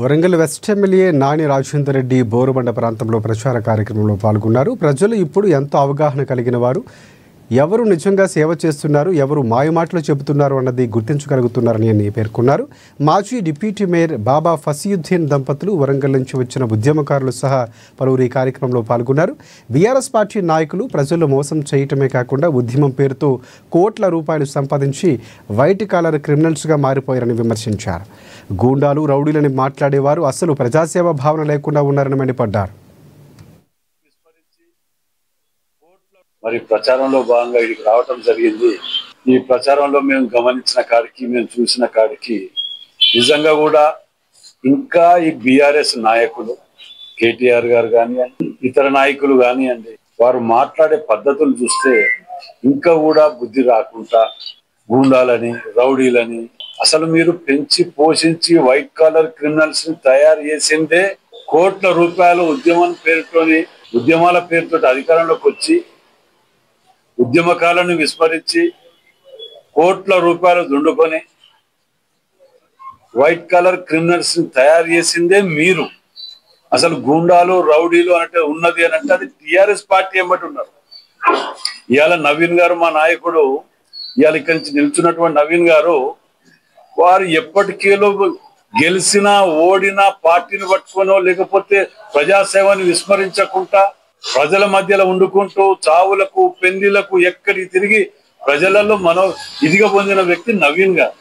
Warangal west MLA Nani Rajender Reddy Borabanda ప్రాంతంలో ప్రచార కార్యక్రమంలో పాల్గొన్నారు. ప్రజలు ఇప్పుడు ఎంతో అవగాహన కలిగిన వారు, ఎవరు నిజంగా సేవ చేస్తున్నారు, ఎవరు మాయమాటలు చెబుతున్నారు అన్నది గుర్తించగలుగుతున్నారని ఆయన పేర్కొన్నారు. మాజీ డిప్యూటీ మేయర్ బాబా ఫసీయుద్దీన్ దంపతులు, వరంగల్ నుంచి వచ్చిన ఉద్యమకారులు సహా పలువురు ఈ కార్యక్రమంలో పాల్గొన్నారు. బీఆర్ఎస్ పార్టీ నాయకులు ప్రజలు మోసం చేయటమే కాకుండా ఉద్యమం పేరుతో కోట్ల రూపాయలు సంపాదించి వైట్ కాలర్ క్రిమినల్స్గా మారిపోయారని విమర్శించారు. గూండాలు, రౌడీలని మాట్లాడేవారు అసలు ప్రజాసేవ భావన లేకుండా ఉన్నారని మండిపడ్డారు. మరి ప్రచారంలో భాగంగా ఇక్కడికి రావటం జరిగింది. ఈ ప్రచారంలో మేము గమనించిన కాడికి, మేము చూసిన కాడికి నిజంగా కూడా ఇంకా ఈ బీఆర్ఎస్ నాయకులు, కేటీఆర్ గారు కానివ్వండి, ఇతర నాయకులు కానివ్వండి, వారు మాట్లాడే పద్ధతులు చూస్తే ఇంకా కూడా బుద్ధి రాకుండా గూండాలని, రౌడీలని, అసలు మీరు పెంచి పోషించి వైట్ కాలర్ క్రిమినల్స్ ని తయారు చేసిందే కోట్ల రూపాయలు ఉద్యమం పేరుతోని, ఉద్యమాల పేరుతో అధికారంలోకి వచ్చి ఉద్యమకాలను విస్మరించి కోట్ల రూపాయలు దుండుకొని వైట్ కలర్ క్రిమినల్స్ ని తయారు చేసిందే మీరు. అసలు గూండాలు, రౌడీలు అంటే ఉన్నది అని అంటే అది టిఆర్ఎస్ పార్టీ ఎంబటి ఉన్నారు. ఇవాళ నవీన్ గారు, మా నాయకుడు, ఇవాళ ఇక్కడి నుంచి నిల్చున్నటువంటి నవీన్ గారు, వారు ఎప్పటికేలో గెలిచినా ఓడినా పార్టీని పట్టుకోనో లేకపోతే ప్రజాసేవని విస్మరించకుండా ప్రజల మధ్యలో వండుకుంటూ చావులకు, పెళ్లిలకు ఎక్కడికి తిరిగి ప్రజలలో ఇదిగా పొందిన వ్యక్తి నవీన్ గారు.